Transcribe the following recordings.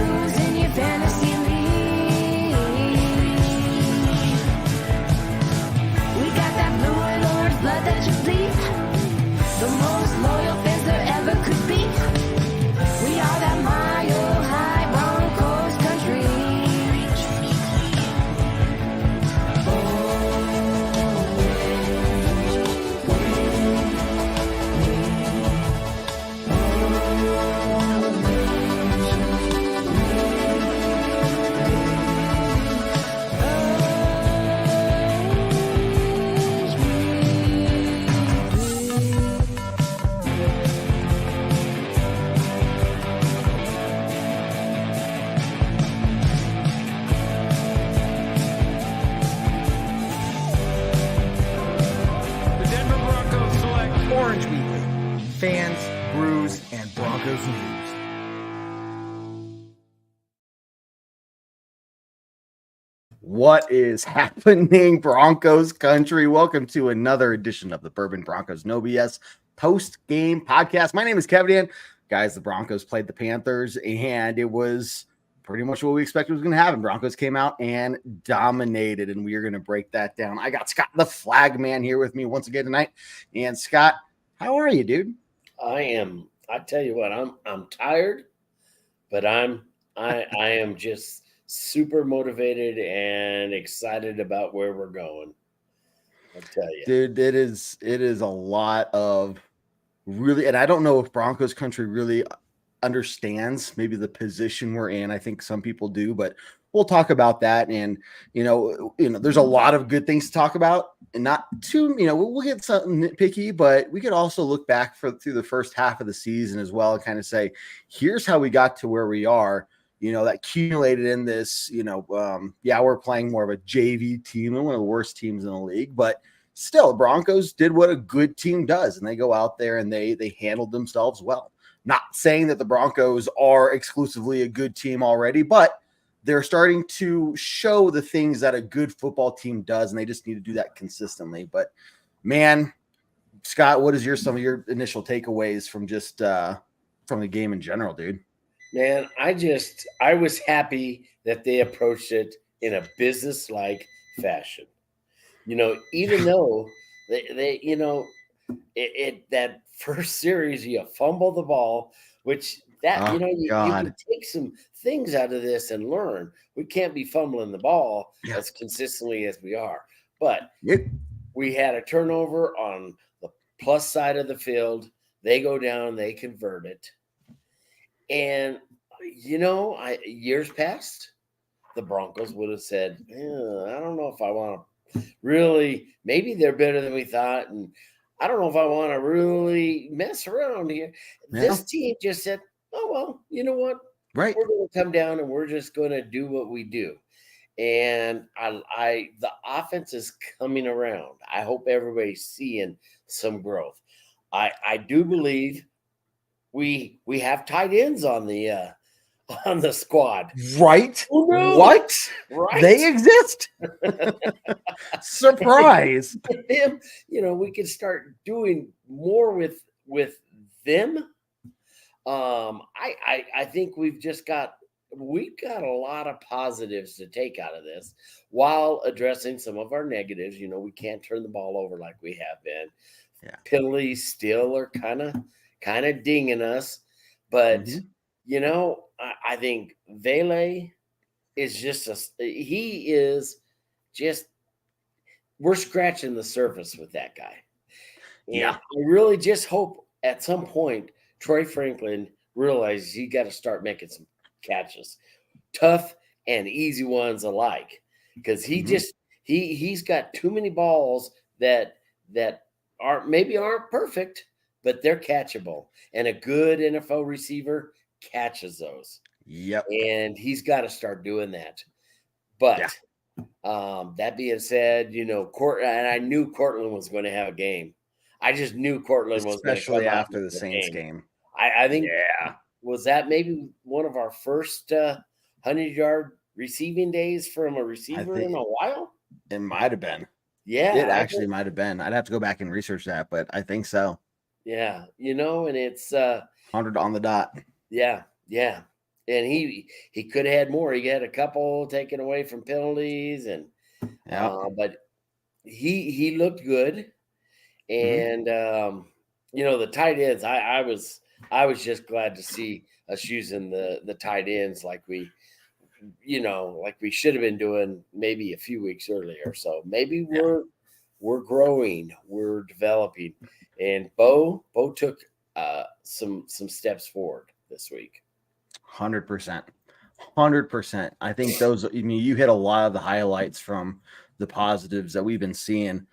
lose in your fantasy league. We got that blue and orange blood that you bleed. The most loyal fans there ever could be. We are that mile high Broncos country. The Denver Broncos select Orange Weekly, Fans, Brews, and Broncos News. What is happening, Broncos country? Welcome to another edition of the Bourbon Broncos No BS Postgame Podcast. My name is Kevin. Guys, the Broncos played the Panthers, and it was pretty much what we expected was going to happen. Broncos came out and dominated, and we are going to break that down. I got Scott, the flag man, here with me once again tonight. And Scott, how are you, dude? I tell you what, I'm tired, but I am just super motivated and excited about where we're going. I'll tell you. Dude, it is a lot of really, and I don't know if Broncos country really understands maybe the position we're in. I think some people do, but we'll talk about that. And you know, there's a lot of good things to talk about, and not too, we'll get something nitpicky, but we could also look back through the first half of the season as well and kind of say, here's how we got to where we are. That accumulated in this, we're playing more of a JV team and one of the worst teams in the league, but still Broncos did what a good team does. And they go out there and they handled themselves well. Not saying that the Broncos are exclusively a good team already, but they're starting to show the things that a good football team does. And they just need to do that consistently. But man, Scott, what is some of your initial takeaways from just from the game in general, dude? Man, I was happy that they approached it in a business-like fashion. Even though they that first series, you fumble the ball, which you can take some things out of this and learn. We can't be fumbling the ball as consistently as we are. But we had a turnover on the plus side of the field. They go down, they convert it. And, years past, the Broncos would have said, I don't know if I want to really, maybe they're better than we thought. And I don't know if I want to really mess around here. Yeah. This team just said, oh, well, you know what? Right. We're going to come down and we're just going to do what we do. And the offense is coming around. I hope everybody's seeing some growth. I do believe we have tight ends on the squad. Right? What? Right? They exist. Surprise. Them, we could start doing more with them. I think we've got a lot of positives to take out of this while addressing some of our negatives. We can't turn the ball over like we have been. Yeah. Penalties still are kind of dinging us, but I think Vele is we're scratching the surface with that guy. And I really just hope at some point Troy Franklin realizes he got to start making some catches, tough and easy ones alike, because he's got too many balls that aren't perfect, but they're catchable, and a good NFL receiver catches those. Yep. And he's got to start doing that. But that being said, and I knew Cortland was going to have a game. I just knew Cortland was going to, especially after the Saints game. I think was that maybe one of our first 100-yard receiving days from a receiver in a while? It might have been. Yeah. It actually might have been. I'd have to go back and research that, but I think so. Yeah. And it's 100 on the dot. Yeah. Yeah. And he could have had more. He had a couple taken away from penalties, and but he looked good. And the tight ends, I was just glad to see us using the tight ends like we should have been doing maybe a few weeks earlier. So maybe we're growing, we're developing, and Bo took some steps forward this week. 100%. I think you hit a lot of the highlights from the positives that we've been seeing.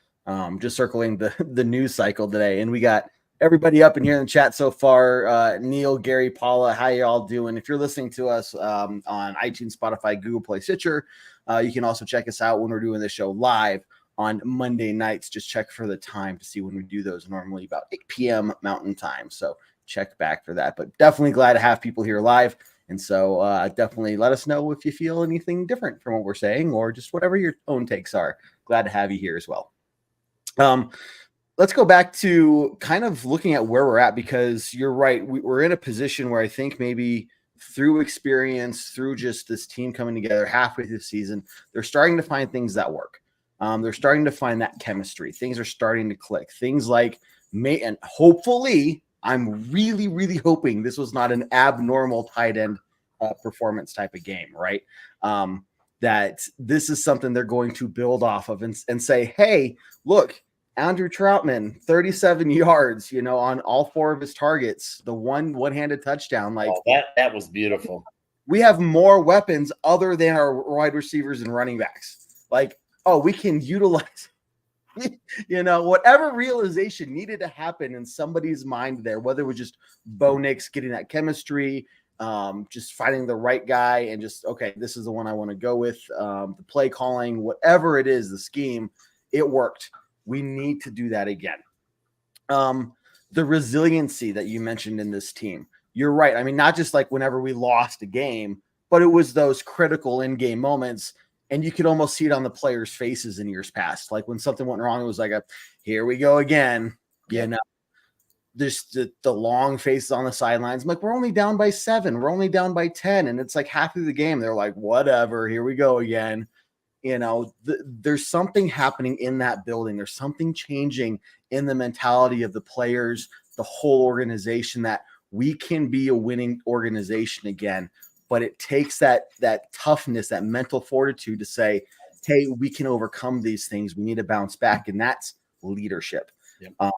Just circling the news cycle today, and we got everybody up in here in the chat so far. Neil, Gary, Paula, how y'all doing? If you're listening to us on iTunes, Spotify, Google Play, Stitcher, you can also check us out when we're doing the show live on Monday nights. Just check for the time to see when we do those, normally about 8 p.m. Mountain Time. So check back for that. But definitely glad to have people here live. And so definitely let us know if you feel anything different from what we're saying, or just whatever your own takes are. Glad to have you here as well. Let's go back to kind of looking at where we're at, because you're right. We're in a position where I think maybe through experience, through just this team coming together halfway through the season, they're starting to find things that work. They're starting to find that chemistry. Things are starting to click. Things like and hopefully, I'm really, really hoping this was not an abnormal tight end performance type of game, right? That this is something they're going to build off of and say, hey, look, Andrew Troutman, 37 yards, on all 4 of his targets, the one-handed touchdown. Like that was beautiful. We have more weapons other than our wide receivers and running backs. Like, we can utilize, whatever realization needed to happen in somebody's mind there, whether it was just Bo Nix getting that chemistry, just finding the right guy and just, okay, this is the one I want to go with, the play calling, whatever it is, the scheme, it worked. We need to do that again. The resiliency that you mentioned in this team, you're right. I mean, not just like whenever we lost a game, but it was those critical in-game moments, and you could almost see it on the players' faces in years past. Like when something went wrong, it was like here we go again. There's the long faces on the sidelines. I'm like, we're only down by 7. We're only down by 10. And it's like half of the game. They're like, whatever, here we go again. There's something happening in that building. There's something changing in the mentality of the players, the whole organization, that we can be a winning organization again. But it takes that toughness, that mental fortitude to say, hey, we can overcome these things. We need to bounce back. And that's leadership. Yep. I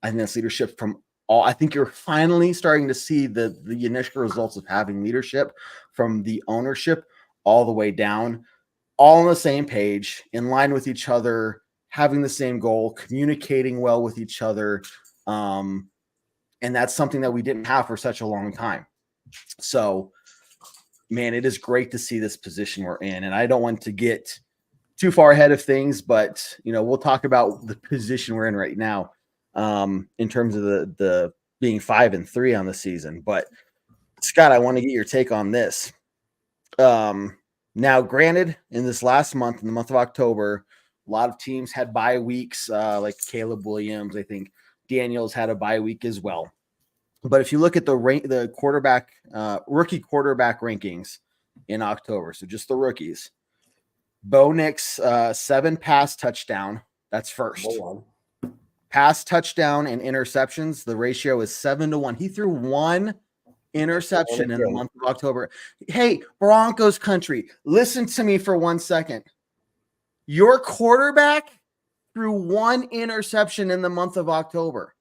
think that's leadership from all. I think you're finally starting to see the initial results of having leadership from the ownership all the way down, all on the same page, in line with each other, having the same goal, communicating well with each other. And that's something that we didn't have for such a long time. So, man, it is great to see this position we're in. And I don't want to get too far ahead of things, but, we'll talk about the position we're in right now. In terms of the being 5-3 on the season. But Scott, I want to get your take on this. Now, granted, in this last month, in the month of October, a lot of teams had bye weeks, like Caleb Williams. I think Daniels had a bye week as well. But if you look at the quarterback, rookie quarterback rankings in October, so just the rookies, Bo Nix, 7 pass touchdown. That's first. Pass touchdown and interceptions, the ratio is 7-1. He threw 1 interception in the month of October. Hey, Broncos country, listen to me for 1 second. Your quarterback threw 1 interception in the month of October.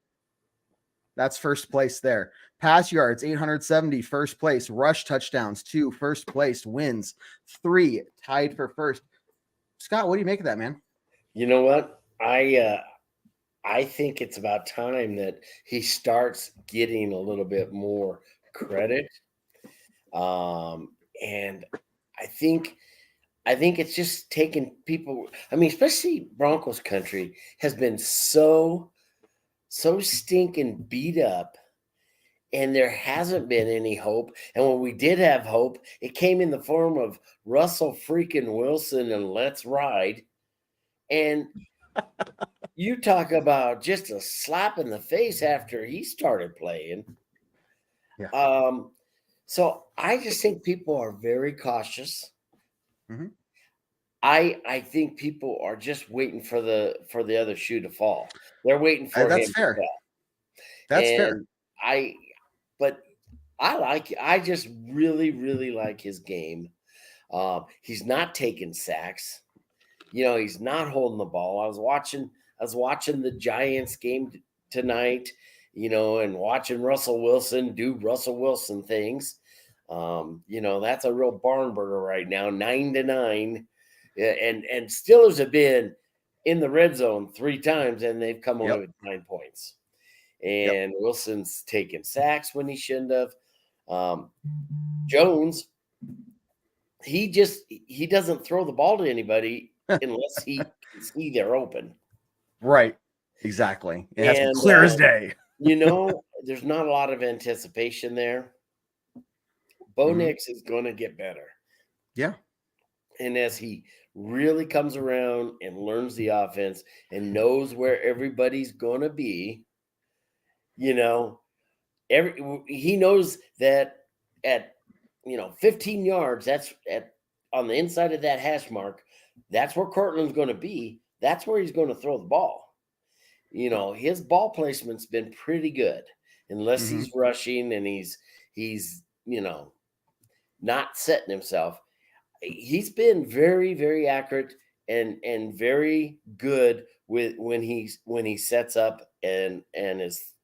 That's first place there. Pass yards, 870, first place. Rush touchdowns, 2, first place. Wins, 3, tied for first. Scott, what do you make of that, man? You know what? I think it's about time that he starts getting a little bit more credit. And I think it's just taking people, especially Broncos country has been so stinking beat up, and there hasn't been any hope. And when we did have hope, it came in the form of Russell freaking Wilson and Let's Ride. And you talk about just a slap in the face after he started playing. Yeah. So I just think people are very cautious. Mhm. I think people are just waiting for the other shoe to fall. They're waiting for That's him to fair. fall. That's fair. And but I just really, really like his game. He's not taking sacks. He's not holding the ball. I was watching the Giants game tonight, and watching Russell Wilson do Russell Wilson things. That's a real barn burner right now, 9-9. Yeah, and Steelers have been in the red zone 3 times and they've come away Yep. with 9 points. Yep. And Wilson's taken sacks when he shouldn't have. Jones, he doesn't throw the ball to anybody unless he can see they're open. Right. Exactly. It has to be And, clear as day. There's not a lot of anticipation there. Bo Mhm. Nix is going to get better. Yeah. And as he really comes around and learns the offense and knows where everybody's going to be, he knows that at 15 yards, that's on the inside of that hash mark, that's where Cortland's going to be. That's where he's going to throw the ball. His ball placement's been pretty good, unless Mhm. he's rushing and he's not setting himself. He's been very, very accurate and very good with when he sets up and is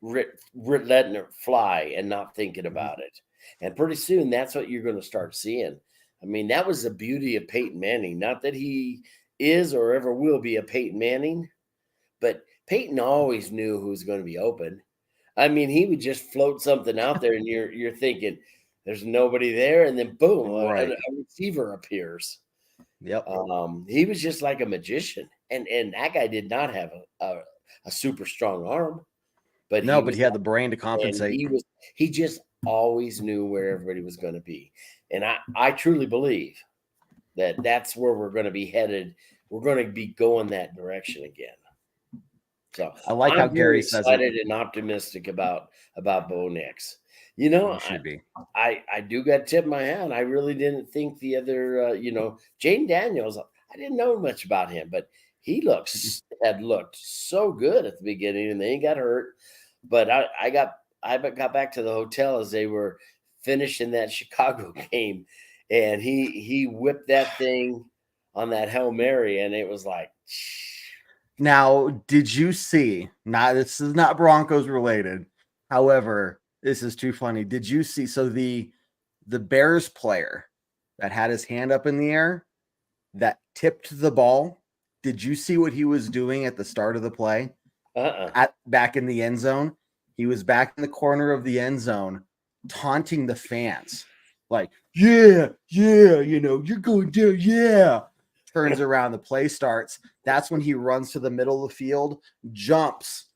letting it fly and not thinking about it. And pretty soon that's what you're going to start seeing. I mean, that was the beauty of Peyton Manning. Not that he is or ever will be a Peyton Manning, but Peyton always knew who was going to be open. I mean, he would just float something out there and you're thinking there's nobody there, and then boom, Right. a receiver appears. Yep. He was just like a magician, and that guy did not have a super strong arm, but No, but he had the brain to compensate. he just always knew where everybody was going to be, and I truly believe that that's where we're going to be headed. We're going to be going that direction again. So I like how I'm Gary very says excited it. and optimistic about Bo Nix. You should be. I do got to tip my hat. I really didn't think the other, Jane Daniels, I didn't know much about him, but he had looked so good at the beginning and then he got hurt. But I got back to the hotel as they were finishing that Chicago game, and he whipped that thing on that Hail Mary, and it was like. Now, did you see? This is not Broncos related. However, this is too funny. Did you see? So the Bears player that had his hand up in the air that tipped the ball. Did you see what he was doing at the start of the play? Back in the end zone, he was back in the corner of the end zone, taunting the fans, like, "Yeah, you're going down, yeah." Turns around, the play starts. That's when he runs to the middle of the field, jumps,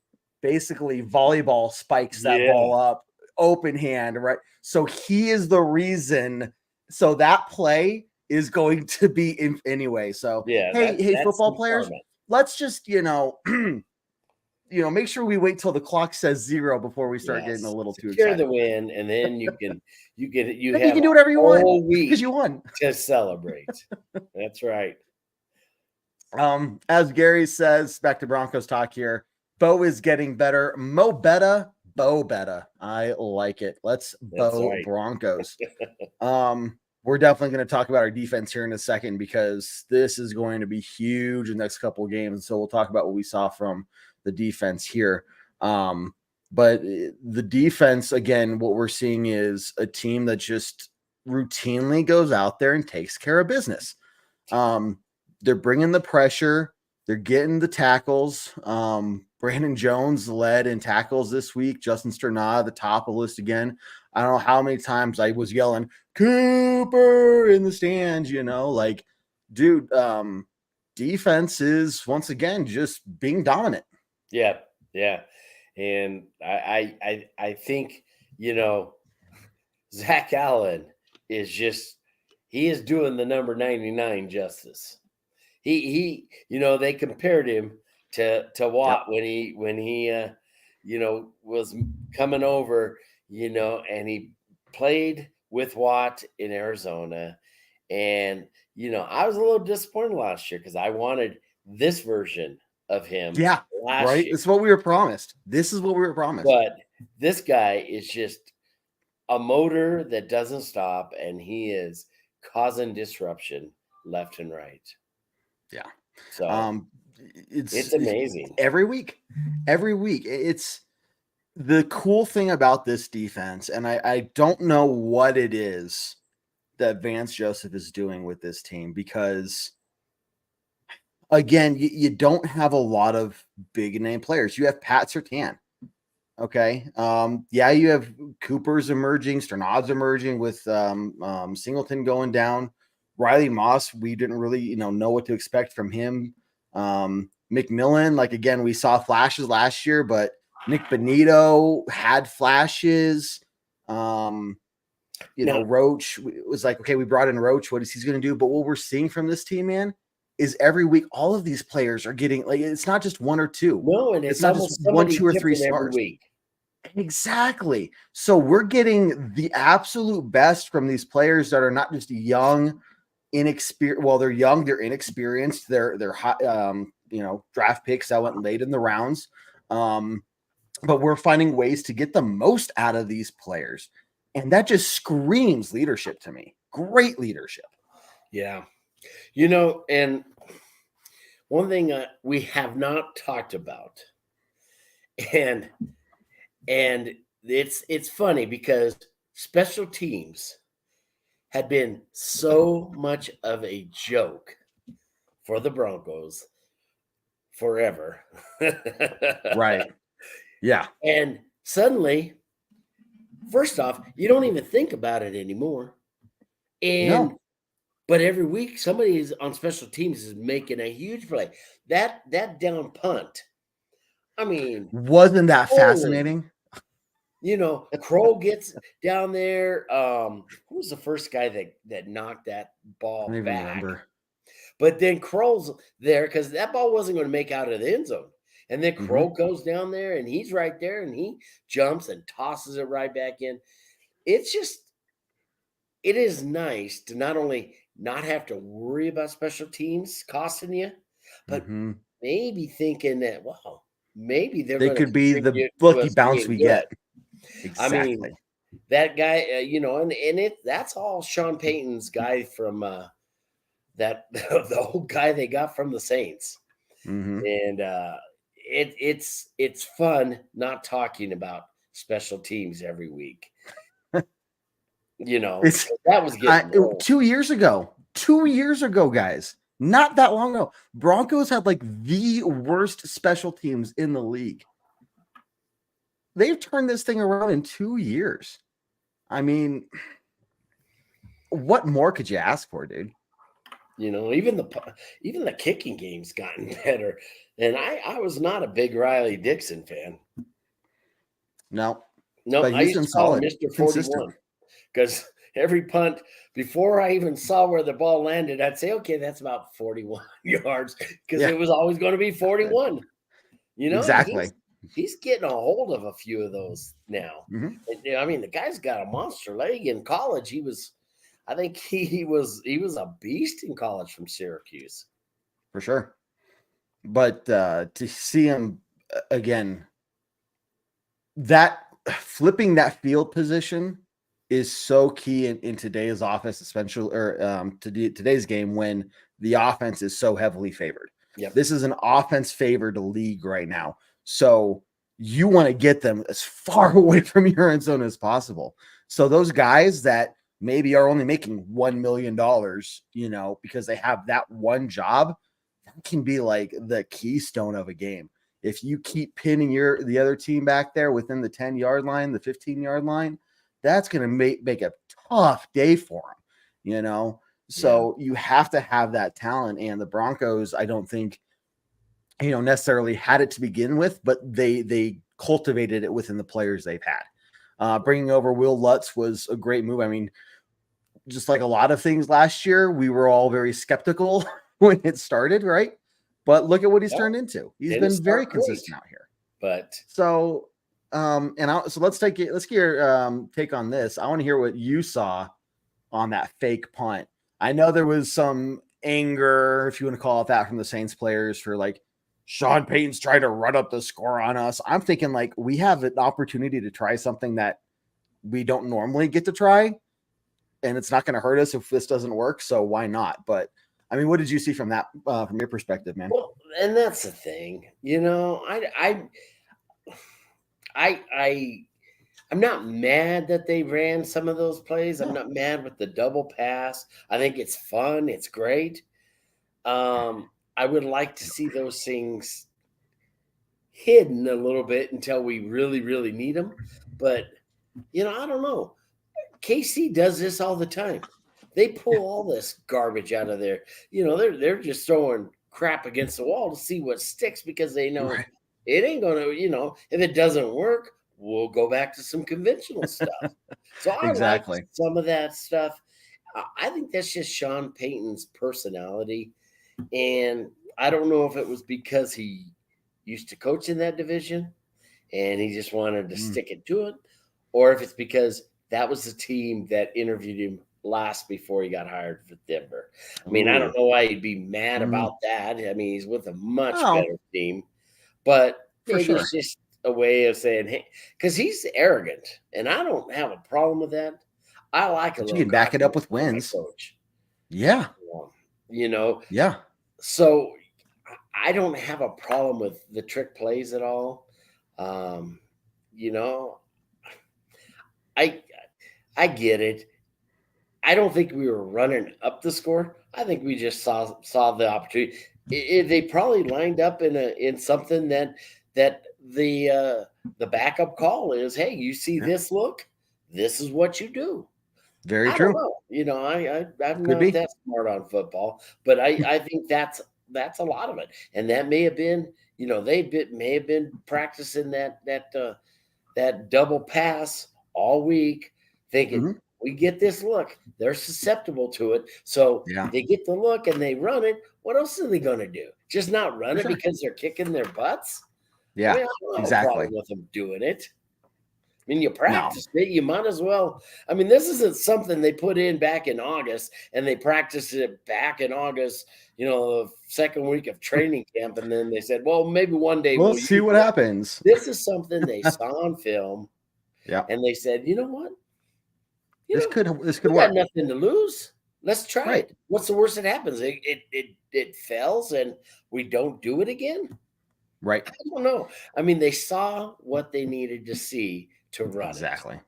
basically volleyball spikes that ball up, open hand, right? So he is the reason. So that play is going to be in anyway. So hey, football players, let's just make sure we wait till the clock says 0 before we start getting a little too excited. The win, and then you can you can do whatever you want because you won to celebrate. That's right. As Gary says, back to Broncos talk here. Bo is getting better. Mo Betta, Bo Betta. I like it. Let's Bo Broncos. We're definitely going to talk about our defense here in a second because this is going to be huge in the next couple of games. So we'll talk about what we saw from the defense here. But the defense, again, what we're seeing is a team that just routinely goes out there and takes care of business. They're bringing the pressure. They're getting the tackles. Brandon Jones led in tackles this week. Justin Sternad, the top of the list again. I don't know how many times I was yelling, Cooper in the stands, dude, defense is once again just being dominant. Yeah. And I think, Zach Allen he is doing the number 99 justice. He they compared him to Watt when he was coming over, and he played with Watt in Arizona. And, I was a little disappointed last year because I wanted this version of him. Yeah, right. Year. This is what we were promised. But this guy is just a motor that doesn't stop, and he is causing disruption left and right. Yeah. So it's amazing. Every week. It's the cool thing about this defense, and I don't know what it is that Vance Joseph is doing with this team, because again, you don't have a lot of big name players. You have Pat Surtain. Okay. You have Cooper's emerging, Sternad's emerging with Singleton going down. Riley Moss, we didn't really, know what to expect from him. McMillan, again, we saw flashes last year, but Nick Benito had flashes. Roach was okay, we brought in Roach. What is he going to do? But what we're seeing from this team, man, is every week all of these players are getting it's not just one or two. No, and it's not just 1, 2, or 3 stars every week. Exactly. So we're getting the absolute best from these players that are not just young, inexperienced. Well, they're young, they're inexperienced, they're high, draft picks that went late in the rounds. But we're finding ways to get the most out of these players. And that just screams leadership to me. Great leadership. Yeah. And one thing we have not talked about, and it's funny because special teams had been so much of a joke for the Broncos forever. Right. Yeah. And suddenly, first off, you don't even think about it anymore. But every week, somebody is on special teams is making a huge play. That down punt. I mean, wasn't that fascinating? Kroll gets down there. Who was the first guy that knocked that ball back? Remember. But then Kroll's there because that ball wasn't going to make out of the end zone. And then Kroll goes down there, and he's right there, and he jumps and tosses it right back in. It is nice to not only not have to worry about special teams costing you, but maybe thinking that, wow, maybe they could be the lucky bounce we get. Exactly. I mean, that guy, that's all Sean Payton's guy from the old guy they got from the Saints. And it's fun not talking about special teams every week. That was getting 2 years ago. 2 years ago, guys. Not that long ago. Broncos had the worst special teams in the league. They've turned this thing around in 2 years. I mean, what more could you ask for, dude? Even the kicking game's gotten better. And I was not a big Riley Dixon fan. No, I used to call him Mr. 41 because every punt, before I even saw where the ball landed, I'd say, okay, that's about 41 yards because it was always going to be 41. Exactly. He's getting a hold of a few of those now. And, I mean, the guy's got a monster leg. In college, I think he was a beast in college from Syracuse. For sure. But to see him again, that flipping that field position is so key in today's offense, especially today's game when the offense is so heavily favored. Yep. This is an offense favored league right now. So you want to get them as far away from your end zone as possible. So those guys that maybe are only making $1 million, because they have that one job, that can be the keystone of a game. If you keep pinning the other team back there within the 10-yard line, the 15-yard line, that's going to make a tough day for them, So you have to have that talent. And the Broncos, I don't think, necessarily had it to begin with, but they cultivated it within the players they've had. Bringing over Will Lutz was a great move. I mean, just like a lot of things last year, we were all very skeptical when it started, right? But look at what he's turned into. He's been very consistent out here. But so So let's get your take on this. I want to hear what you saw on that fake punt. I know there was some anger, if you want to call it that, from the Saints players for like Sean Payton's trying to run up the score on us. I'm thinking like we have an opportunity to try something that we don't normally get to try, and it's not going to hurt us if this doesn't work. So why not? But I mean, what did you see from that, from your perspective, man? Well, and that's the thing, I'm not mad that they ran some of those plays. I'm not mad with the double pass. I think it's fun. It's great. I would like to see those things hidden a little bit until we really, really need them. But, I don't know. KC does this all the time. They pull all this garbage out of there. They're just throwing crap against the wall to see what sticks because they know it ain't going to, if it doesn't work, we'll go back to some conventional stuff. So I like some of that stuff. I think that's just Sean Payton's personality. And I don't know if it was because he used to coach in that division and he just wanted to stick it to it, or if it's because that was the team that interviewed him last before he got hired for Denver. I mean, I don't know why he'd be mad about that. I mean, he's with a much better team, but maybe it's just a way of saying, hey, because he's arrogant, and I don't have a problem with that. I like a little. You can back it up with wins. Coach. Yeah. Yeah. So I don't have a problem with the trick plays at all. I get it. I don't think we were running up the score. I think we just saw the opportunity. They probably lined up in something that the backup call is, hey, you see this look, this is what you do. Very true. I'm not that smart on football, but I think that's a lot of it. And that may have been, may have been practicing that double pass all week, thinking we get this look. They're susceptible to it. So they get the look and they run it. What else are they going to do? Just not run it because they're kicking their butts? Yeah, I don't have a problem with them doing it. I mean, you practice it, you might as well. I mean, this isn't something they put in back in August and they practiced it back in August, the second week of training camp. And then they said, well, maybe one day we'll see what happens. This is something they saw on film. Yeah. And they said, you know what? This could work. Got nothing to lose. Let's try it. What's the worst that happens? It fails and we don't do it again. Right. I don't know. I mean, they saw what they needed to see to run. Exactly.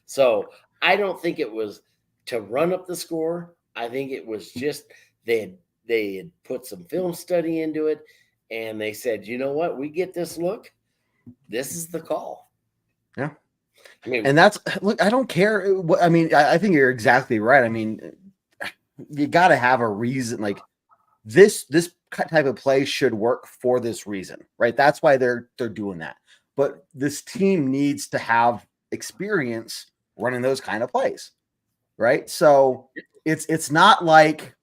So I don't think it was to run up the score. I think it was just they had put some film study into it, and they said, you know what? We get this look. This is the call. Yeah. I mean, and I don't care. I mean, I think you're exactly right. I mean, you got to have a reason. Like this type of play should work for this reason, right? That's why they're doing that. But this team needs to have experience running those kind of plays, right? So it's not like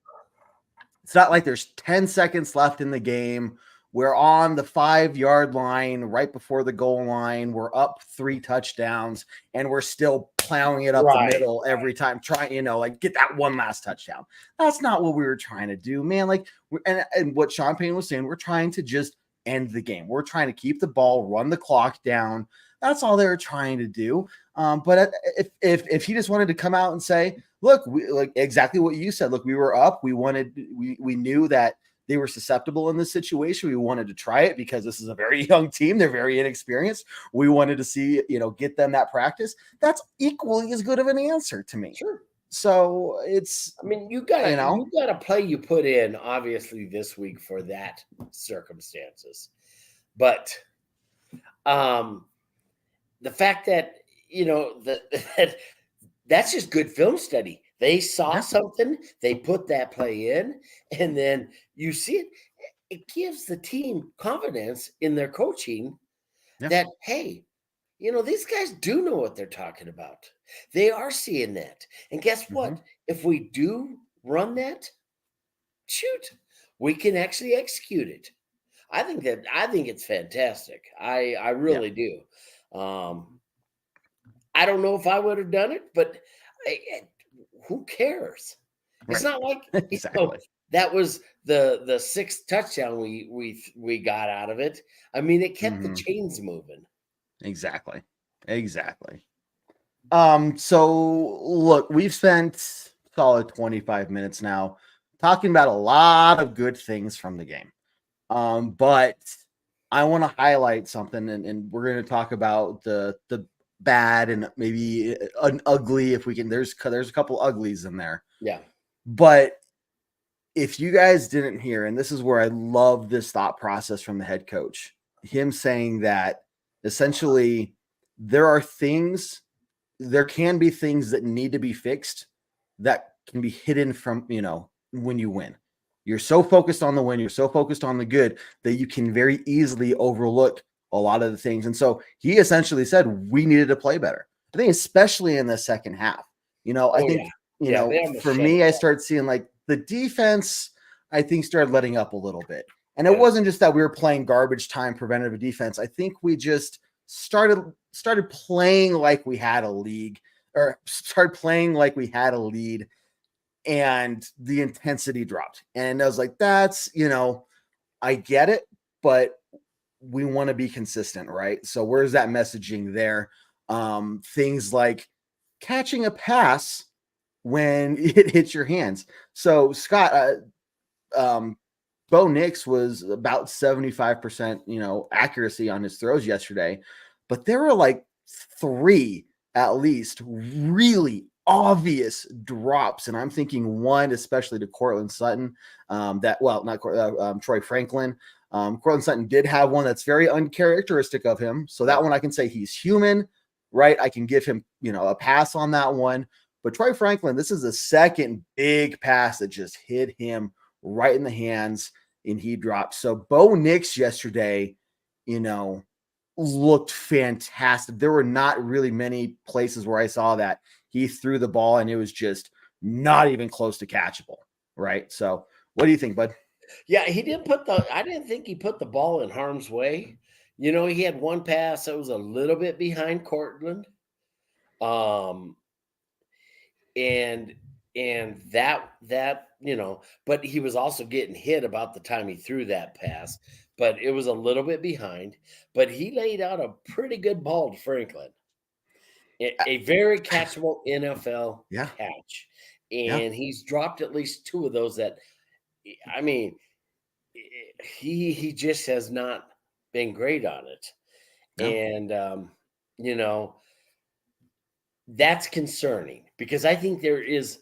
there's 10 seconds left in the game. We're on the 5-yard line right before the goal line. We're up 3 touchdowns, and we're still plowing it up the middle every time, trying, get that one last touchdown. That's not what we were trying to do, man. Like, and what Sean Payton was saying, we're trying to just end the game. We're trying to keep the ball, run the clock down. That's all they were trying to do. But if he just wanted to come out and say, look, like exactly what you said, look, we were up. We knew that they were susceptible in this situation. We wanted to try it because this is a very young team. They're very inexperienced. We wanted to see, get them that practice. That's equally as good of an answer to me. Sure. So you got a play you put in obviously this week for that circumstances, but the fact that that's just good film study. They saw something, they put that play in, and then you see it. It gives the team confidence in their coaching that, hey, these guys do know what they're talking about. They are seeing that. And guess what? If we do run that, we can actually execute it. I think it's fantastic. I really do. I don't know if I would have done it, but who cares? It's Right. not like Exactly. that was the sixth touchdown we got out of it. I mean, it kept the chains moving. Exactly. So look, we've spent solid 25 minutes now talking about a lot of good things from the game. But I want to highlight something, and we're going to talk about the bad and maybe an ugly if we can. There's a couple uglies in there. Yeah. But if you guys didn't hear, and this is where I love this thought process from the head coach, him saying that essentially there can be things that need to be fixed that can be hidden from, when you win. You're so focused on the win, you're so focused on the good that you can very easily overlook a lot of the things. And so he essentially said we needed to play better. I think especially in the second half. I think, for me, I started seeing like the defense, I think, started letting up a little bit. And it wasn't just that we were playing garbage time preventative defense. I think we just started playing like we had a lead, and the intensity dropped. And I was like, that's, I get it, but we want to be consistent, right? So where's that messaging there? Things like catching a pass when it hits your hands. So Scott, Bo Nix was about 75%, accuracy on his throws yesterday, but there were like 3 at least really obvious drops. And I'm thinking one, especially to Cortland Sutton, Troy Franklin. Cortland Sutton did have one that's very uncharacteristic of him. So that one I can say he's human, right? I can give him, a pass on that one. But Troy Franklin, this is the second big pass that just hit him right in the hands and he dropped. So Bo Nix yesterday, looked fantastic. There were not really many places where I saw that he threw the ball and it was just not even close to catchable, right? So what do you think, bud? Yeah, I didn't think he put the ball in harm's way. He had one pass that was a little bit behind Cortland. And that, but he was also getting hit about the time he threw that pass, but it was a little bit behind, but he laid out a pretty good ball to Franklin. A very catchable NFL catch. And he's dropped at least 2 of those that, I mean, he just has not been great on it. No. And, that's concerning because I think there is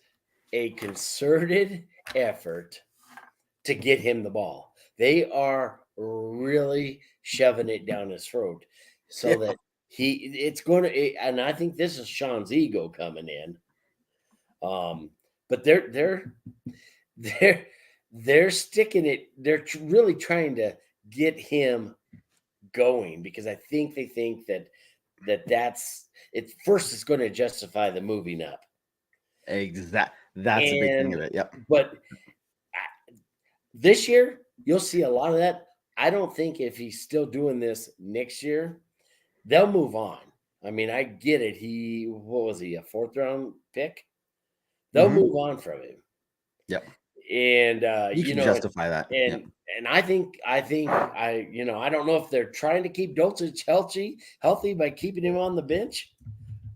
a concerted effort to get him the ball. They are really shoving it down his throat so that it's going to, and I think this is Sean's ego coming in. But they're sticking it. They're really trying to get him going because I think they think that's it. First, it's going to justify the moving up. Exactly. That's a big thing of it. Yep. But this year, you'll see a lot of that. I don't think if he's still doing this next year, they'll move on. I mean, I get it. What was he, a 4th round pick? They'll move on from him. Yep. And you can justify that. And I think I don't know if they're trying to keep Dulcich healthy by keeping him on the bench,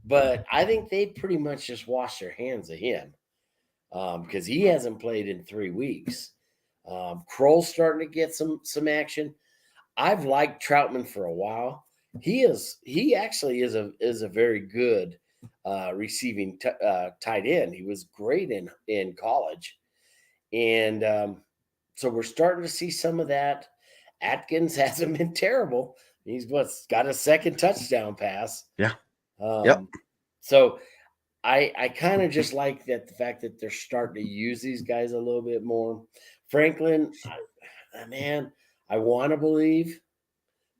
but I think they pretty much just wash their hands of him because he hasn't played in 3 weeks. Kroll's starting to get some action. I've liked Troutman for a while. He actually is a very good receiving tight end. He was great in college. And so we're starting to see some of that. Atkins hasn't been terrible. He's got a second touchdown pass. Yeah. So I kind of just like the fact that they're starting to use these guys a little bit more. Franklin, I want to believe,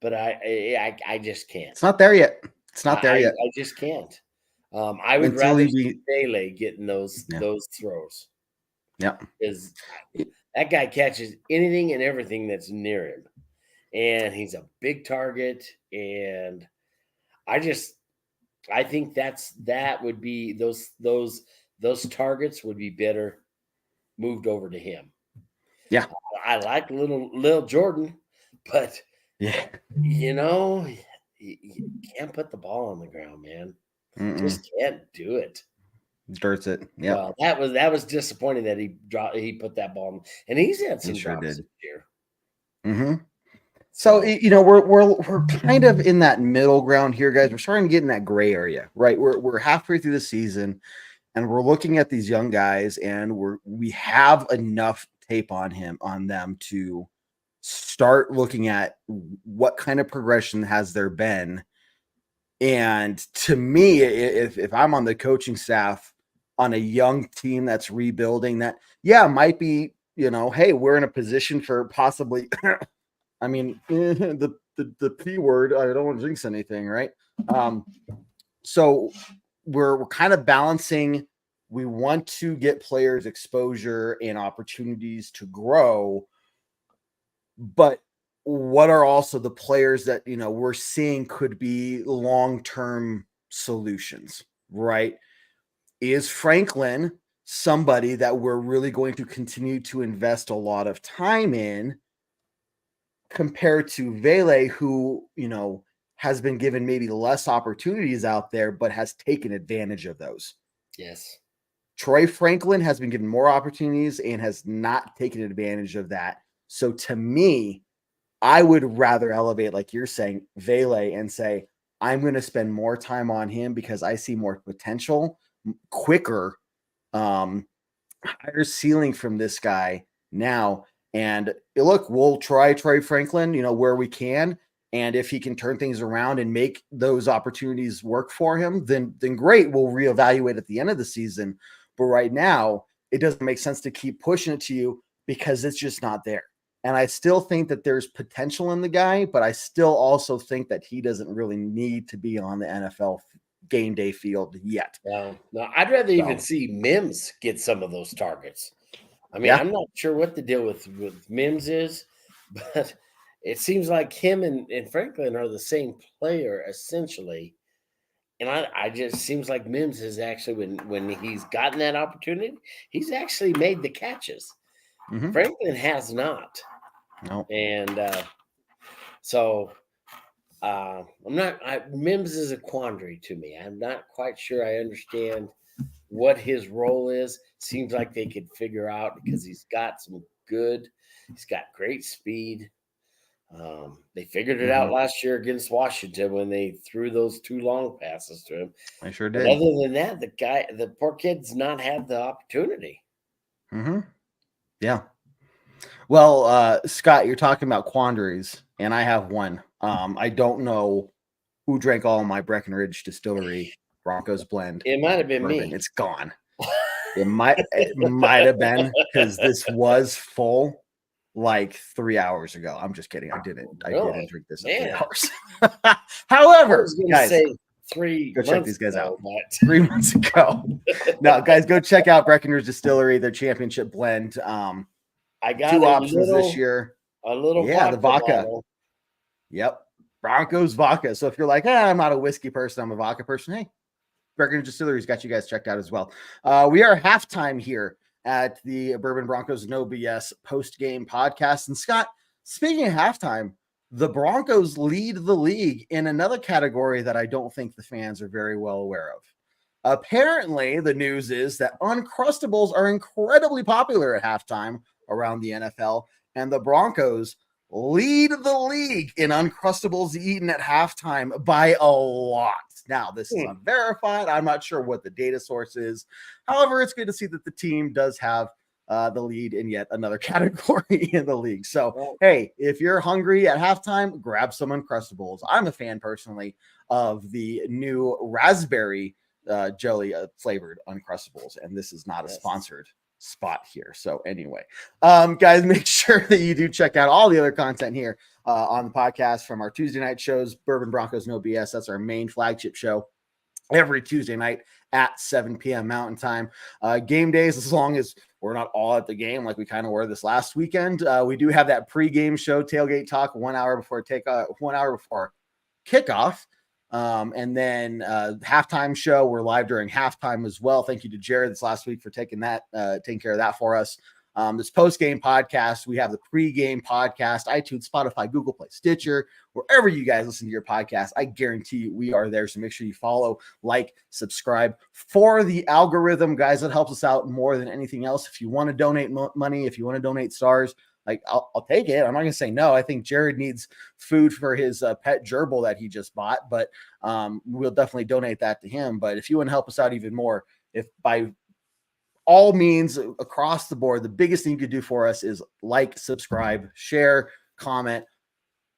but I just can't. It's not there yet. I just can't. I would rather see Bailey getting those throws. Yeah. Because that guy catches anything and everything that's near him. And he's a big target. And I think that would be those targets would be better moved over to him. Yeah. I like little Jordan, but Yeah. you can't put the ball on the ground, man. Just can't do it. Dirts it. Yeah. Well, that was disappointing that he put that ball in, and he's had some drops this year. Mm-hmm. So we're kind of in that middle ground here, guys. We're starting to get in that gray area, right? We're halfway through the season, and we're looking at these young guys, and we have enough tape on them to start looking at what kind of progression has there been. And to me, if I'm on the coaching staff on a young team that's rebuilding, that might be, hey, we're in a position for possibly I mean, the P word, I don't want to jinx anything, right? So we're kind of balancing. We want to get players exposure and opportunities to grow, but what are also the players that, we're seeing could be long-term solutions, right? Is Franklin somebody that we're really going to continue to invest a lot of time in, compared to Vele, who, has been given maybe less opportunities out there, but has taken advantage of those? Yes. Troy Franklin has been given more opportunities and has not taken advantage of that. So to me, I would rather elevate, like you're saying, Vele, and say, I'm going to spend more time on him because I see more potential, quicker, higher ceiling from this guy now. And look, we'll try Troy Franklin, where we can. And if he can turn things around and make those opportunities work for him, then great. We'll reevaluate at the end of the season. But right now, it doesn't make sense to keep pushing it to you because it's just not there. And I still think that there's potential in the guy, but I still also think that he doesn't really need to be on the NFL game day field yet. No, I'd rather even see Mims get some of those targets. I mean, I'm not sure what the deal with Mims is, but it seems like him and Franklin are the same player essentially. And I just seems like Mims has actually, when he's gotten that opportunity, he's actually made the catches. Mm-hmm. Franklin has not. No. And Mims is a quandary to me. I'm not quite sure I understand what his role is. Seems like they could figure out because he's got great speed. They figured it out last year against Washington when they threw those 2 long passes to him. I sure did. But other than that, the poor kid's not had the opportunity. Mm-hmm. Yeah. Well, Scott, you're talking about quandaries, and I have one. I don't know who drank all of my Breckenridge Distillery Broncos blend. It might have been bourbon. me. It's gone. It might have been because this was full like 3 hours ago. I'm just kidding. I didn't drink this in 3 hours. However, I was going guys, to say 3 go months check these guys ago, out. but 3 months ago. No, guys, go check out Breckenridge Distillery, their championship blend. I got 2 options this year. A little the vodka. bottle. Yep. Broncos vodka. So if you're like, I'm not a whiskey person, I'm a vodka person. Hey, Breckenridge Distillery's got you guys checked out as well. We are halftime here at the Bourbon Broncos No BS post-game podcast. And Scott, speaking of halftime, the Broncos lead the league in another category that I don't think the fans are very well aware of. Apparently, the news is that Uncrustables are incredibly popular at halftime around the NFL, and the Broncos lead the league in Uncrustables eaten at halftime by a lot. Now, this is unverified. I'm not sure what the data source is. However, it's good to see that the team does have the lead in yet another category in the league. So, hey, if you're hungry at halftime, grab some Uncrustables. I'm a fan personally of the new raspberry jelly flavored Uncrustables, and this is not a sponsored spot here. So anyway, guys, make sure that you do check out all the other content here on the podcast from our Tuesday night shows. Bourbon Broncos No BS, that's our main flagship show every Tuesday night at 7 p.m. Mountain Time. Game days, as long as we're not all at the game like we kind of were this last weekend, we do have that pregame show, Tailgate Talk, 1 hour before kickoff. And then halftime show, we're live during halftime as well. Thank you to Jared this last week for taking care of that for us. This post-game podcast, we have the pre-game podcast, iTunes, Spotify, Google Play, Stitcher, wherever you guys listen to your podcast. I guarantee you we are there. So make sure you follow, like, subscribe for the algorithm, guys. That helps us out more than anything else. If you want to donate money, if you want to donate stars, like I'll take it. I'm not going to say no. I think Jared needs food for his pet gerbil that he just bought, but we'll definitely donate that to him. But if you want to help us out even more, if by all means across the board, the biggest thing you could do for us is like, subscribe, share, comment,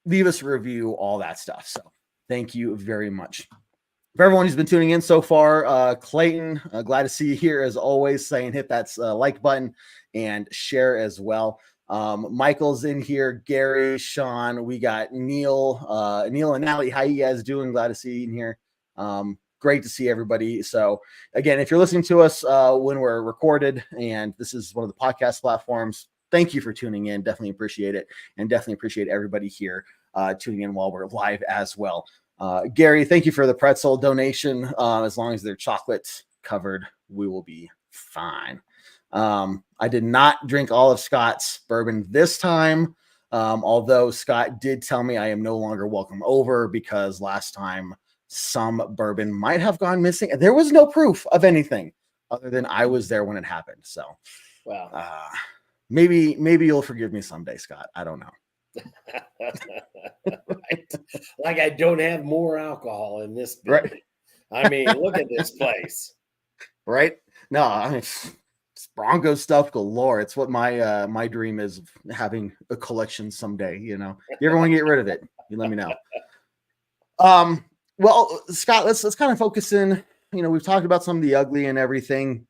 leave us a review, all that stuff. So thank you very much. For everyone who's been tuning in so far, Clayton, glad to see you here as always, saying hit that like button and share as well. Michael's in here, Gary, Sean, we got Neil and Natalie. How you guys doing? Glad to see you in here. Great to see everybody. So again, if you're listening to us when we're recorded, and this is one of the podcast platforms, thank you for tuning in. Definitely appreciate it, and definitely appreciate everybody here tuning in while we're live as well. Gary, thank you for the pretzel donation. As long as they're chocolate covered, we will be fine. I did not drink all of Scott's bourbon this time, although Scott did tell me I am no longer welcome over because last time some bourbon might have gone missing. There was no proof of anything other than I was there when it happened. So, wow. Maybe you'll forgive me someday, Scott. I don't know. Right. Like I don't have more alcohol in this building. Right. I mean, look at this place. Right? No, I mean, it's Broncos stuff galore. It's what my dream is, having a collection someday. You know, if you ever want to get rid of it, you let me know. Well, Scott, let's kind of focus in. You know, we've talked about some of the ugly and everything.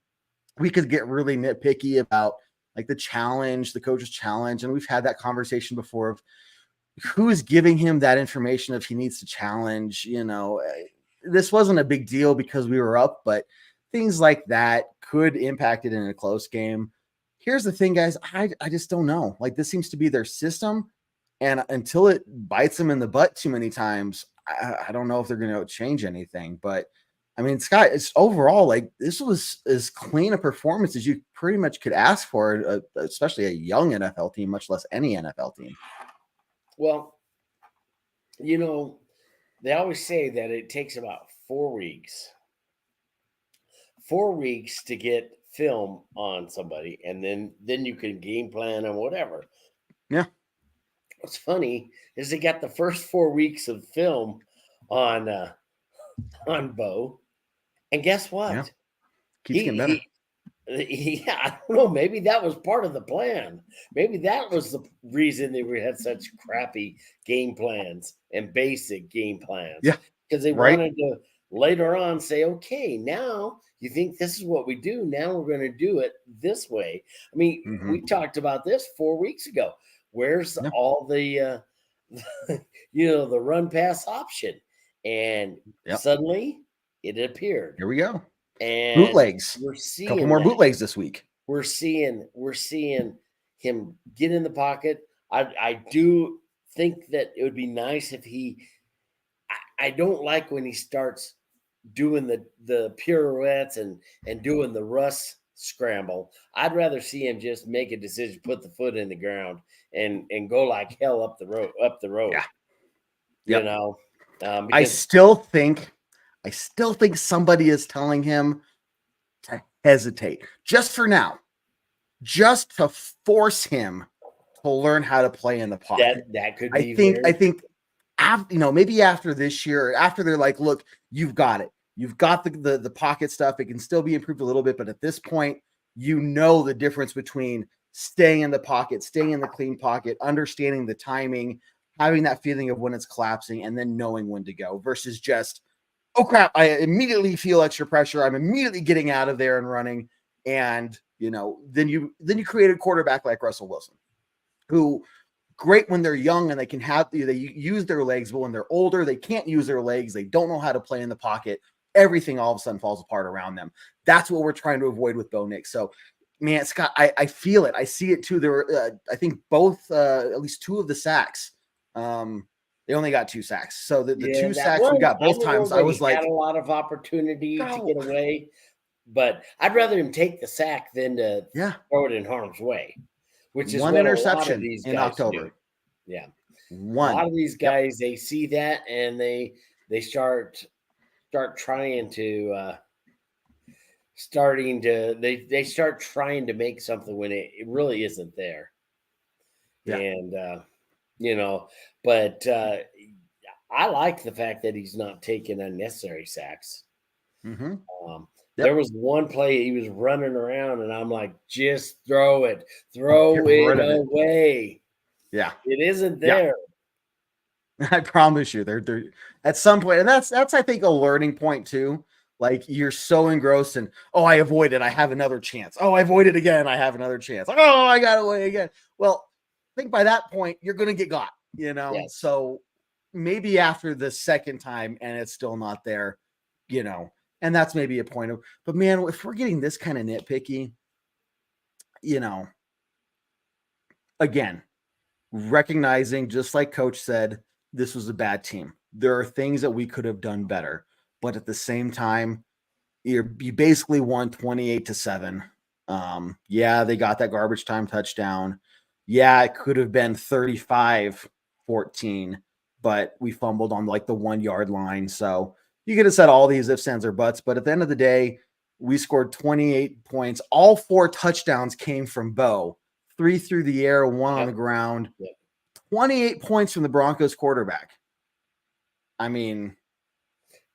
We could get really nitpicky about like the challenge, the coach's challenge, and we've had that conversation before of who is giving him that information if he needs to challenge. You know, this wasn't a big deal because we were up, but things like that could impact it in a close game. Here's the thing, guys. I just don't know. Like, this seems to be their system, and until it bites them in the butt too many times, I don't know if they're going to change anything. But I mean, Scott, it's overall like this was as clean a performance as you pretty much could ask for, especially a young NFL team, much less any NFL team. Well, you know, they always say that it takes about 4 weeks. 4 weeks to get film on somebody, and then you can game plan and whatever. Yeah. What's funny is they got the first 4 weeks of film on Bo, and guess what? Yeah. Keeps getting better. Yeah, I don't know. Maybe that was part of the plan. Maybe that was the reason they had such crappy game plans and basic game plans. Yeah, because they wanted to later on say, okay, now you think this is what we do. Now we're going to do it this way. I mean, we talked about this 4 weeks ago. Where's all the, the run pass option? And suddenly it appeared. Here we go. And bootlegs. We're seeing a couple more bootlegs this week. We're seeing him get in the pocket. I do think that it would be nice if I don't like when he starts doing the pirouettes and doing the Russ scramble. I'd rather see him just make a decision, put the foot in the ground, and go like hell up the road. Yeah. Yep. You know, I still think somebody is telling him to hesitate just for now, just to force him to learn how to play in the pocket. That could be. I think after, maybe after this year, after they're like, look, you've got it. You've got the pocket stuff. It can still be improved a little bit, but at this point, the difference between staying in the pocket, staying in the clean pocket, understanding the timing, having that feeling of when it's collapsing, and then knowing when to go versus just, oh crap, I immediately feel extra pressure. I'm immediately getting out of there and running. And, then you create a quarterback like Russell Wilson, who great when they're young and they can they use their legs, but when they're older, they can't use their legs. They don't know how to play in the pocket. Everything all of a sudden falls apart around them. That's what we're trying to avoid with Bo Nix. So, man, Scott, I feel it. I see it too. There were, I think both, at least two of the sacks They only got 2 sacks. So the Yeah, 2 that sacks we got both other times, one I that was he like, had a lot of opportunity to go. get away, but I'd rather him take the sack than to Yeah. throw it in harm's way, which is 1 what a lot of interception these in guys October. do. Yeah. 1. A lot of these guys, they see that and they start trying to they start trying to make something when it really isn't there. Yeah. And but I like the fact that he's not taking unnecessary sacks. Mm-hmm. There was one play he was running around, and I'm like, just throw it Get rid of it. away. Yeah. It isn't Yeah. there. I promise you, they're at some point, and that's I think a learning point too. Like you're so engrossed in, oh, I avoided, I have another chance. Oh, I avoided again, I have another chance. Like, oh, I got away again. Well, I think by that point you're gonna get got, you know. Yes. So maybe after the second time and it's still not there, you know, and that's maybe a point of. But man, if we're getting this kind of nitpicky, you know, again, recognizing, just like Coach said, this was a bad team. There are things that we could have done better, but at the same time, you basically won 28-7. Yeah, they got that garbage time touchdown. Yeah, it could have been 35-14, but we fumbled on like the 1 yard line. So you could have said all these ifs, ands, or buts, but at the end of the day, we scored 28 points. All 4 touchdowns came from Bo. 3 through the air, 1 on the ground. 28 points from the Broncos quarterback. I mean,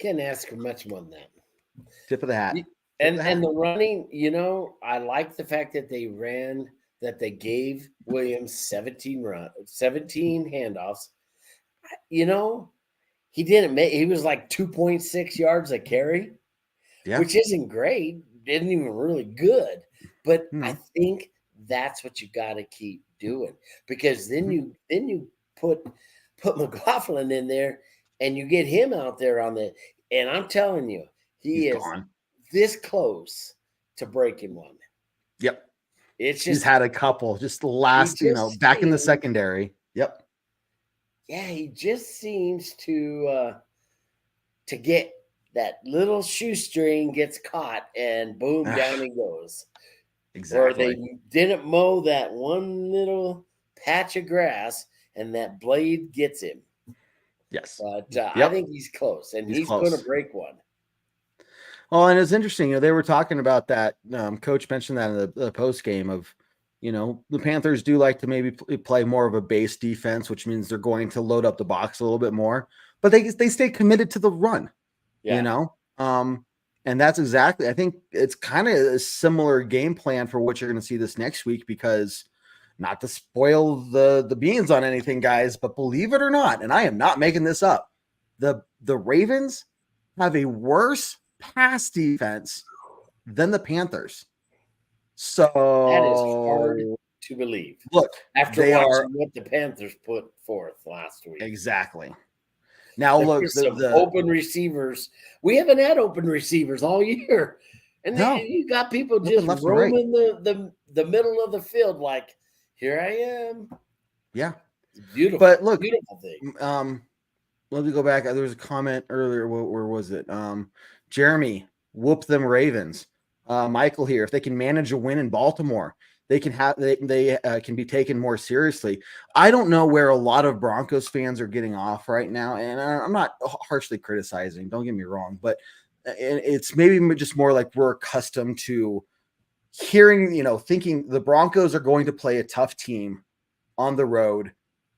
Can't ask for much more than that. Tip of the hat. And the running, you know, I like the fact that they gave Williams 17 handoffs. You know, he was like 2.6 yards a carry, which isn't great. Isn't even really good. But I think that's what you got to keep doing, because then you put McLaughlin in there and you get him out there and I'm telling you, he's gone. This close to breaking one. Yep. It's just, he's had a couple just last, back in the secondary. Yep. Yeah, he just seems to get that little shoestring gets caught and boom, down he goes. Exactly. Or they didn't mow that one little patch of grass and that blade gets him. Yes. But I think he's close, and he's going to break one. Well, and it's interesting. They were talking about that. Coach mentioned that in the post game of, the Panthers do like to maybe play more of a base defense, which means they're going to load up the box a little bit more, but they stay committed to the run, and that's exactly, I think it's kind of a similar game plan for what you're going to see this next week, because not to spoil the beans on anything, guys, but believe it or not, and I am not making this up, the Ravens have a worse pass defense than the Panthers. So that is hard to believe. Look, after watching what the Panthers put forth last week. Exactly. Now look, the open receivers. We haven't had open receivers all year, and you got people just roaming the middle of the field like, here I am. Yeah, it's beautiful. But look, beautiful thing. Let me go back. There was a comment earlier. Where was it? Jeremy, whoop them Ravens. Michael here. If they can manage a win in Baltimore, they can can be taken more seriously. I don't know where a lot of Broncos fans are getting off right now, and I'm not harshly criticizing. Don't get me wrong, but it's maybe just more like we're accustomed to hearing, thinking the Broncos are going to play a tough team on the road,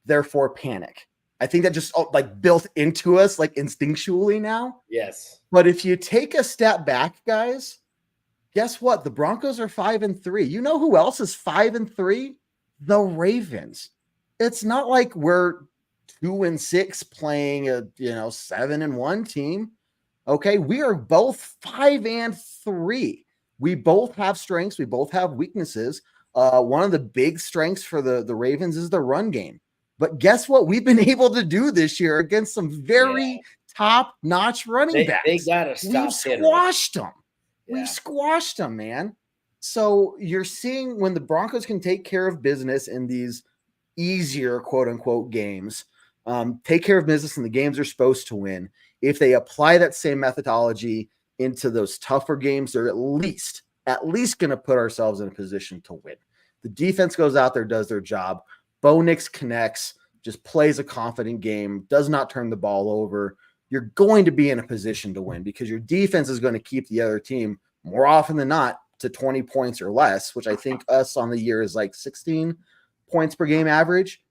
therefore panic. I think that just built into us like instinctually now. Yes. But if you take a step back, guys, guess what? The Broncos are 5-3. You know who else is 5-3? The Ravens. It's not like we're 2-6 playing a 7-1 team. Okay, we are both 5-3. We both have strengths. We both have weaknesses. One of the big strengths for the Ravens is the run game. But guess what? We've been able to do this year against some very top-notch running backs. They got to stop. We've squashed them. Yeah. We've squashed them, man. So you're seeing when the Broncos can take care of business in these easier, quote-unquote, games, take care of business in the games they're supposed to win. If they apply that same methodology into those tougher games, they're at least going to put ourselves in a position to win. The defense goes out there, does their job. Bo Nix connects, just plays a confident game, does not turn the ball over. You're going to be in a position to win because your defense is going to keep the other team more often than not to 20 points or less, which I think us on the year is like 16 points per game average.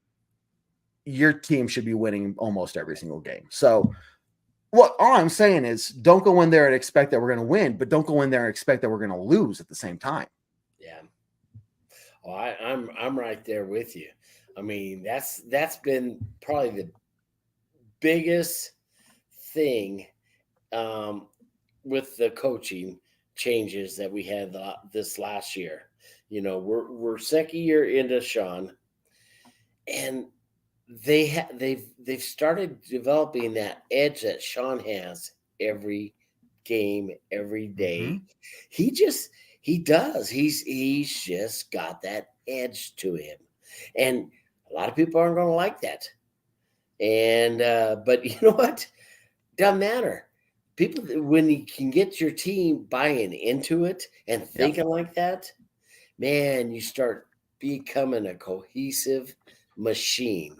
Your team should be winning almost every single game. So all I'm saying is don't go in there and expect that we're going to win, but don't go in there and expect that we're going to lose at the same time. Yeah. Oh, I'm right there with you. I mean, that's been probably the biggest thing with the coaching changes that we had this last year. You know, we're second year into Sean, and they've started developing that edge that Sean has every game, every day. Mm-hmm. He does. He's just got that edge to him, and a lot of people aren't going to like that. And but you know what? Doesn't matter. People, when you can get your team buying into it and thinking like that, man, you start becoming a cohesive machine.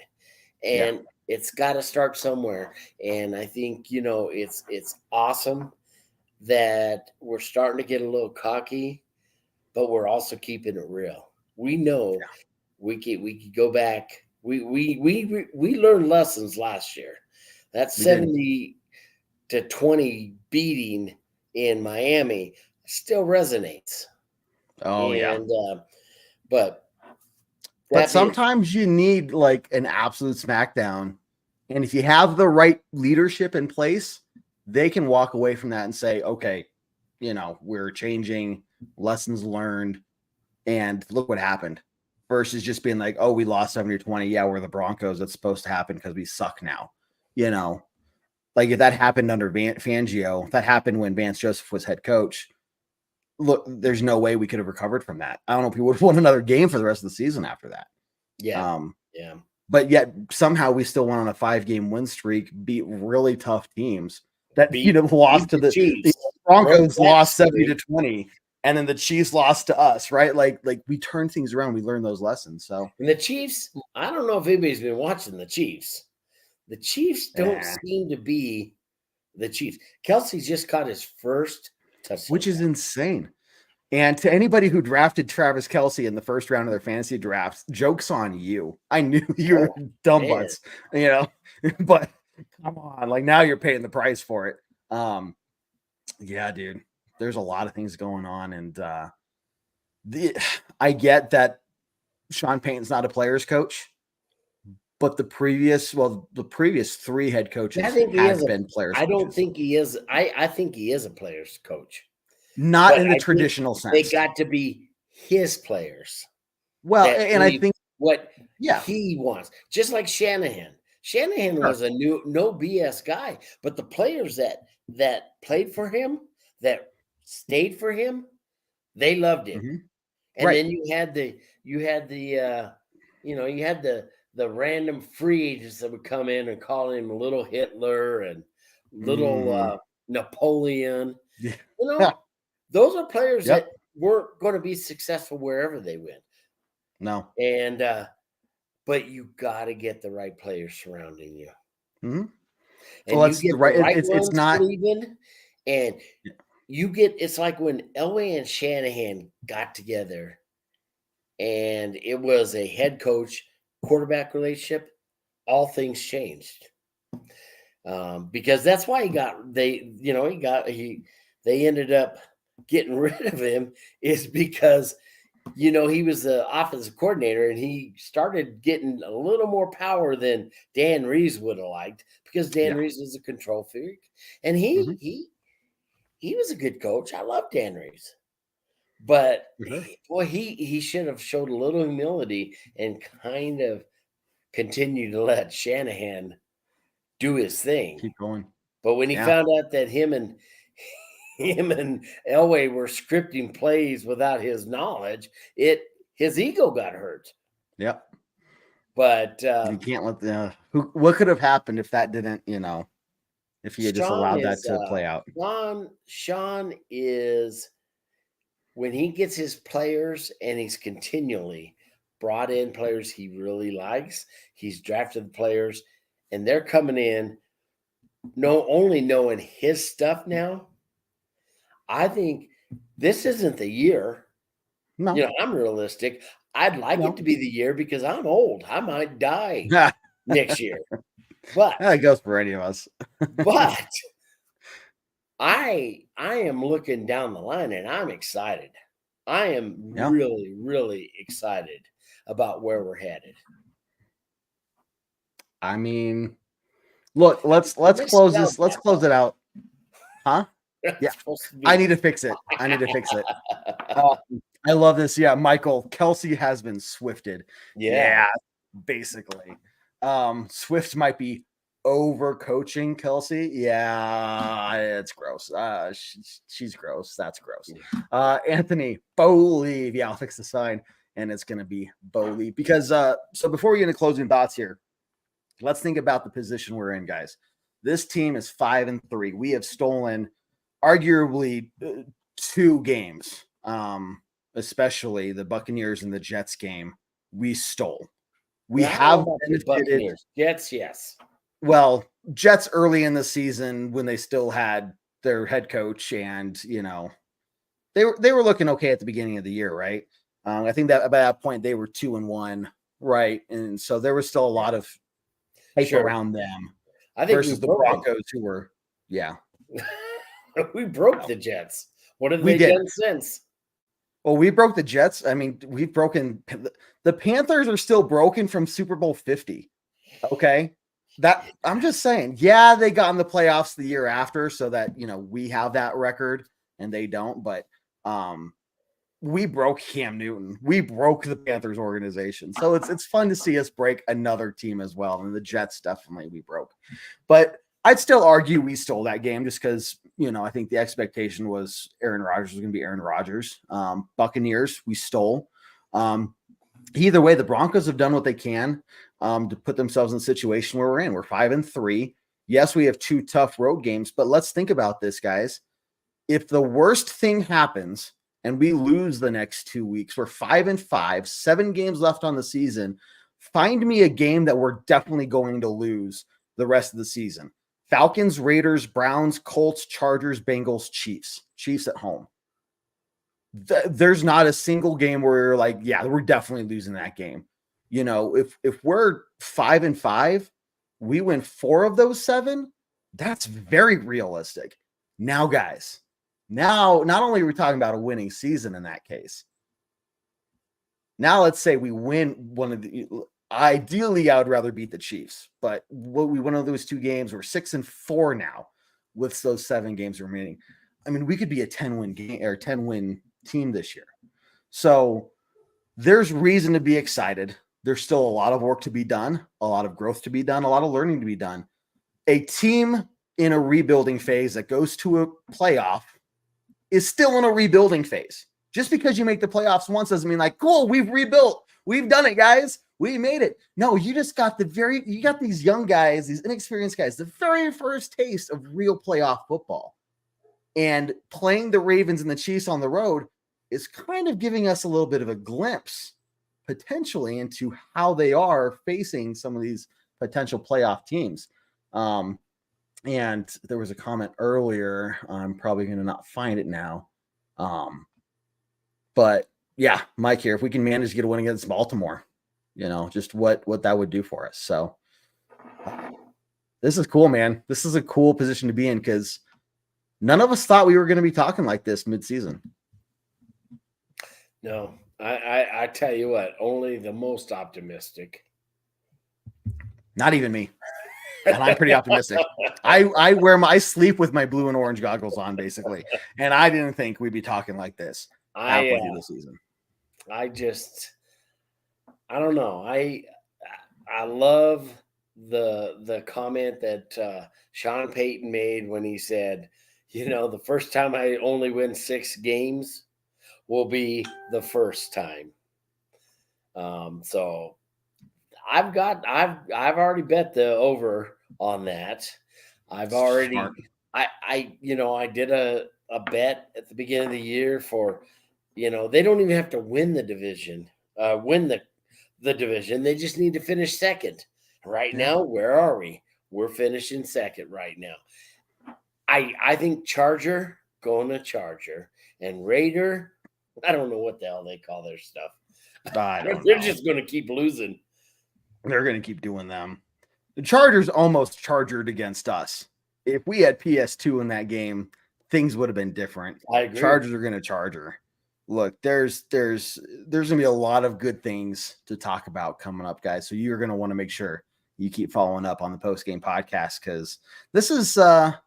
And it's got to start somewhere. And I think, you know, it's awesome that we're starting to get a little cocky, but we're also keeping it real. We know we could go back. We learned lessons last year. That 70-20 beating in Miami still resonates. Oh, but sometimes you need like an absolute smackdown. And if you have the right leadership in place, they can walk away from that and say, okay, you know, we're changing, lessons learned, and look what happened. Versus just being like, oh, we lost 70-20. Yeah, we're the Broncos. That's supposed to happen because we suck now. You know, like if that happened under Fangio, that happened when Vance Joseph was head coach. Look, there's no way we could have recovered from that. I don't know if we would have won another game for the rest of the season after that. But yet somehow we still went on a 5-game win streak, beat really tough teams that lost to the Chiefs. The Broncos lost 70-20, and then the Chiefs lost to us, right? Like we turned things around. We learned those lessons. So and the Chiefs, I don't know if anybody's been watching the Chiefs. The Chiefs don't seem to be the Chiefs. Kelsey's just caught his first touchdown, which is insane. And to anybody who drafted Travis Kelce in the first round of their fantasy drafts, joke's on you. I knew you were dumb butts, you know, but come on, like now you're paying the price for it. Yeah, dude, there's a lot of things going on. And I get that Sean Payton's not a player's coach, but the previous 3 head coaches have been players. I don't think he is. I think he is a player's coach. Not in the traditional sense. They got to be his players. Well, and I think what he wants, just like Shanahan. Shanahan was a no BS guy, but the players that played for him, that stayed for him, they loved him. Mm-hmm. And then you had the random free agents that would come in and call him Little Hitler and Little Napoleon. Yeah. You know, those are players that weren't going to be successful wherever they went. No. And but you got to get the right players surrounding you. Mm-hmm. And well, that's right. It's not even, and you get. It's like when Elway and Shanahan got together, and it was a head coach quarterback relationship. All things changed because that's why they ended up getting rid of him is because, you know, he was the offensive coordinator and he started getting a little more power than Dan Reeves would have liked because Dan Reeves was a control freak. And he was a good coach. I love Dan Reeves. But he should have showed a little humility and kind of continued to let Shanahan do his thing. Keep going. But when he found out that him and Elway were scripting plays without his knowledge, his ego got hurt. Yep. But You can't let what could have happened if that didn't, if he had just allowed that to play out. Sean is, when he gets his players and he's continually brought in players he really likes, he's drafted the players and they're coming in only knowing his stuff now. I think this isn't the year. No. I'm realistic. I'd like it to be the year because I'm old. I might die next year. But that goes for any of us. But I am looking down the line and I'm excited. I am really, really excited about where we're headed. I mean, look, let's close this. Let's close it out. Huh? Yeah. I need to fix it. I love this. Yeah, Michael, Kelsey has been swifted. Yeah, basically. Swift might be overcoaching Kelsey. Yeah, it's gross. She's gross. That's gross. Anthony, Bowleave. Yeah, I'll fix the sign, and it's gonna be Bowleave because so before we get into closing thoughts here, let's think about the position we're in, guys. This team is 5-3. We have stolen arguably 2 games, especially the Buccaneers and the Jets game. We stole. We have benefited. Jets, yes. Well, Jets early in the season when they still had their head coach, and they were looking okay at the beginning of the year, right? I think that by that point they were 2-1, right? And so there was still a lot of hype around them. I think versus the Broncos, who were, we broke the Jets. What have they done since? Well, we broke the Jets. I mean, we've broken the Panthers are still broken from Super Bowl 50. Okay. That I'm just saying, they got in the playoffs the year after so that, we have that record and they don't, but we broke Cam Newton. We broke the Panthers organization. So it's fun to see us break another team as well. And the Jets definitely we broke. But I'd still argue we stole that game just because, I think the expectation was Aaron Rodgers was going to be Aaron Rodgers. Buccaneers, we stole. Either way, the Broncos have done what they can to put themselves in the situation where we're in. We're 5-3. Yes, we have 2 tough road games, but let's think about this, guys. If the worst thing happens and we lose the next 2 weeks, we're 5-5, 7 games left on the season. Find me a game that we're definitely going to lose the rest of the season. Falcons, Raiders, Browns, Colts, Chargers, Bengals, Chiefs. Chiefs at home. There's not a single game where you're like, we're definitely losing that game. If we're 5-5, we win 4 of those 7. That's very realistic. Now, guys, not only are we talking about a winning season in that case. Now, let's say we win one of the. Ideally, I would rather beat the Chiefs, but we won those 2 games. We're 6-4 now with those 7 games remaining. I mean, we could be a 10-win game or 10-win team this year. So there's reason to be excited. There's still a lot of work to be done, a lot of growth to be done, a lot of learning to be done. A team in a rebuilding phase that goes to a playoff is still in a rebuilding phase. Just because you make the playoffs once doesn't mean cool, we've rebuilt. We've done it, guys. We made it. No, you just got you got these young guys, these inexperienced guys, the very first taste of real playoff football. And playing the Ravens and the Chiefs on the road is kind of giving us a little bit of a glimpse potentially into how they are facing some of these potential playoff teams. And there was a comment earlier. I'm probably going to not find it now. But yeah, Mike here, if we can manage to get a win against Baltimore, just what that would do for us. So this is cool, man. This is a cool position to be in because none of us thought we were going to be talking like this mid-season. No, I tell you what, only the most optimistic. Not even me. And I'm pretty optimistic. I sleep with my blue and orange goggles on, basically. And I didn't think we'd be talking like this halfway through the season. I don't know. I love the comment that Sean Payton made when he said, the first time I only win 6 games will be the first time. So I've already bet the over on that. I've already Smart. I did a bet at the beginning of the year for, they don't even have to win the division, win the division. They just need to finish second. Right now, where are we? We're finishing second right now. I think Charger going to Charger, and Raider, I don't know what the hell they call their stuff. They're just going to keep losing. They're going to keep doing them. The Chargers almost chargered against us. If we had PS2 in that game, things would have been different. I agree. Chargers are going to Charger. Look, there's going to be a lot of good things to talk about coming up, guys. So you're going to want to make sure you keep following up on the Postgame Podcast, because this is, Scott,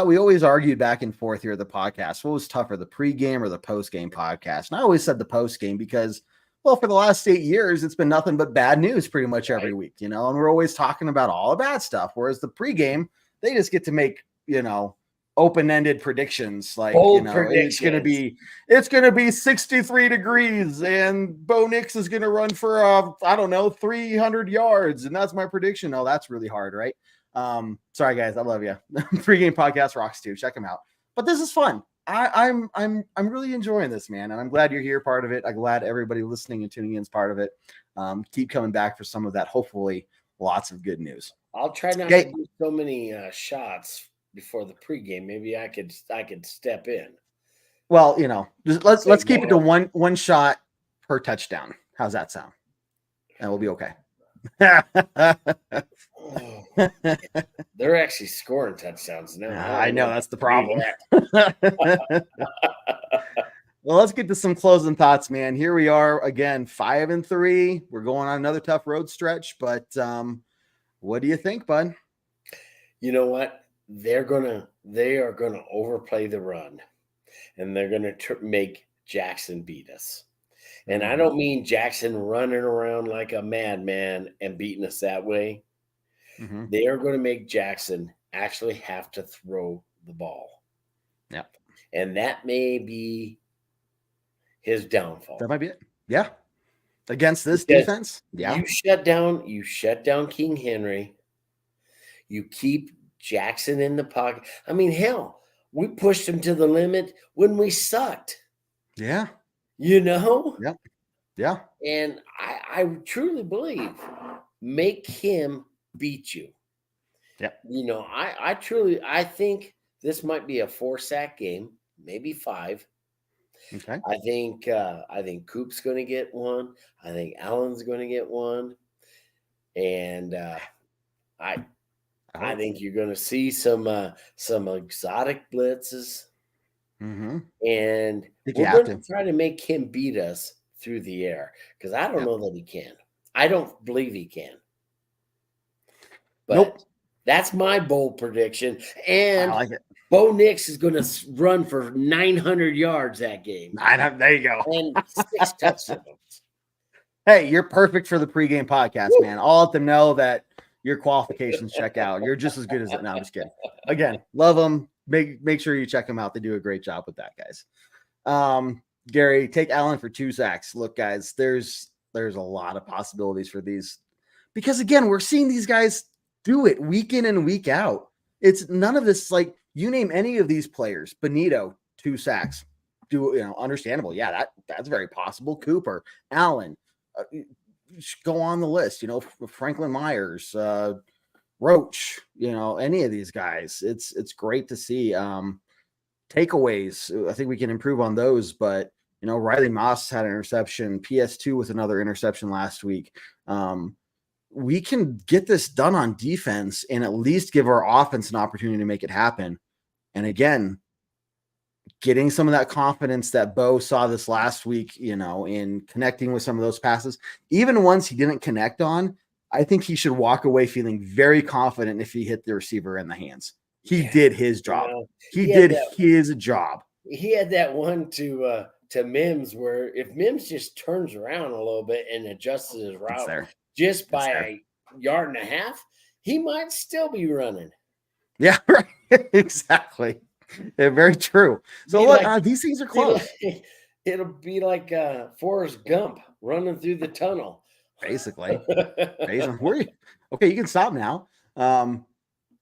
we always argued back and forth here at the podcast. What was tougher, the pregame or the postgame podcast? And I always said the postgame because, well, for the last 8 years, it's been nothing but bad news pretty much every week, and we're always talking about all the bad stuff. Whereas the pregame, they just get to make, open-ended predictions. Like, it's going to be 63 degrees and Bo Nix is going to run for, 300 yards. And that's my prediction. Oh, that's really hard, right? Sorry guys, I love you. Pregame podcast rocks too. Check them out. But this is fun. I'm really enjoying this, man, and I'm glad you're here, part of it. I'm glad everybody listening and tuning in is part of it. Keep coming back for some of that. Hopefully, lots of good news. I'll try not to do so many shots before the pregame. Maybe I could step in. Well, let's keep it to one shot per touchdown. How's that sound? And we'll be okay. They're actually scoring touchdowns now. I know that's the problem. Well, let's get to some closing thoughts, man. Here we are again, 5-3. We're going on another tough road stretch, but what do you think, bud? You know what? They are gonna overplay the run, and they're gonna make Jackson beat us. And I don't mean Jackson running around like a madman and beating us that way. Mm-hmm. They are going to make Jackson actually have to throw the ball. Yeah. And that may be his downfall. That might be it. Yeah. Against this defense. Yeah. You shut down King Henry. You keep Jackson in the pocket. I mean, hell, we pushed him to the limit when we sucked. Yeah. Yep. Yeah. And I truly believe make him beat you. Yeah. I think this might be a 4-sack game, maybe 5. Okay. I think Coop's going to get one. I think Allen's going to get one. And I think you're going to see some exotic blitzes. Mm-hmm. And we're going to try to make him beat us through the air, because I don't know that he can. I don't believe he can. But that's my bold prediction. And I like it. Bo Nix is going to run for 900 yards that game. There you go. And 6 touchdowns. Hey, you're perfect for the pregame podcast, man. I'll let them know that your qualifications check out. You're just as good as it. No, I'm just kidding. Again, love them. Make sure you check them out. They do a great job with that, guys. Gary, take Allen for 2 sacks. Look, guys, there's a lot of possibilities for these, because again, we're seeing these guys do it week in and week out. It's none of this, like, you name any of these players. Benito, 2 sacks. Understandable. Yeah, that's very possible. Cooper, Allen, go on the list. Franklin Myers, Roach, any of these guys. It's great to see. Takeaways, I think we can improve on those, but Riley Moss had an interception, PS2 with another interception last week. We can get this done on defense and at least give our offense an opportunity to make it happen. And again, getting some of that confidence that Bo saw this last week, in connecting with some of those passes, even ones he didn't connect on, I think he should walk away feeling very confident if he hit the receiver in the hands. He did his job. He did his job. He had that one to Mims, where if Mims just turns around a little bit and adjusts his route just by a yard and a half, he might still be running. Yeah, right. Exactly. Yeah, very true. So look, these things are close. It'll be like Forrest Gump running through the tunnel. Basically. Where you? Okay, you can stop now.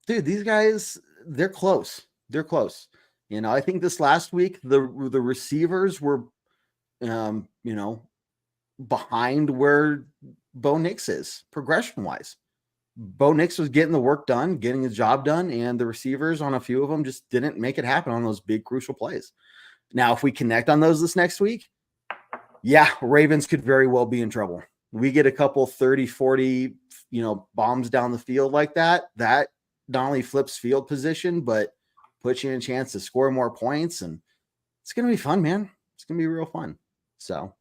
Dude, these guys, they're close. They're close. You know, I think this last week the receivers were, you know, behind where Bo Nix is progression wise. Bo Nix was getting the work done, getting the job done, and the receivers on a few of them just didn't make it happen on those big crucial plays. Now, if we connect on those this next week, yeah, Ravens could very well be in trouble. We get a couple 30, 40, you know, bombs down the field like that. That not only flips field position, but puts you in a chance to score more points. And it's going to be fun, man. It's going to be real fun. So,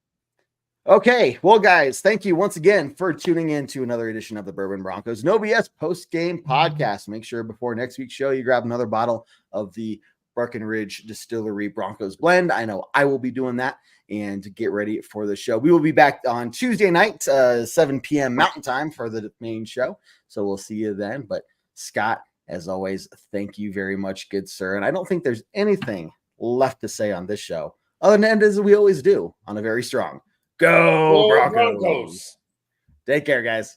okay. Well, guys, thank you once again for tuning in to another edition of the Bourbon Broncos No BS Postgame Podcast. Make sure before next week's show, you grab another bottle of the Breckenridge Distillery Broncos blend. I know I will be doing that. And to get ready for the show. We will be back on Tuesday night, 7 p.m. Mountain Time for the main show. So we'll see you then. But Scott, as always, thank you very much, good sir. And I don't think there's anything left to say on this show other than end as we always do on a very strong Go Broncos. Take care, guys.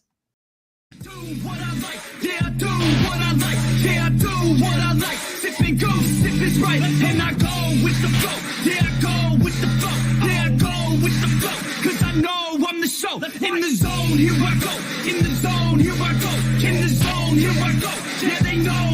Do what I like, yeah, do what I like, yeah, do what I like. Sip and go, sip is right, and I go with the flow, yeah, I go with the flow, yeah, I go with the flow, cause I know I'm the show. In the zone, here I go, in the zone, here I go, in the zone, here I go, yeah, they know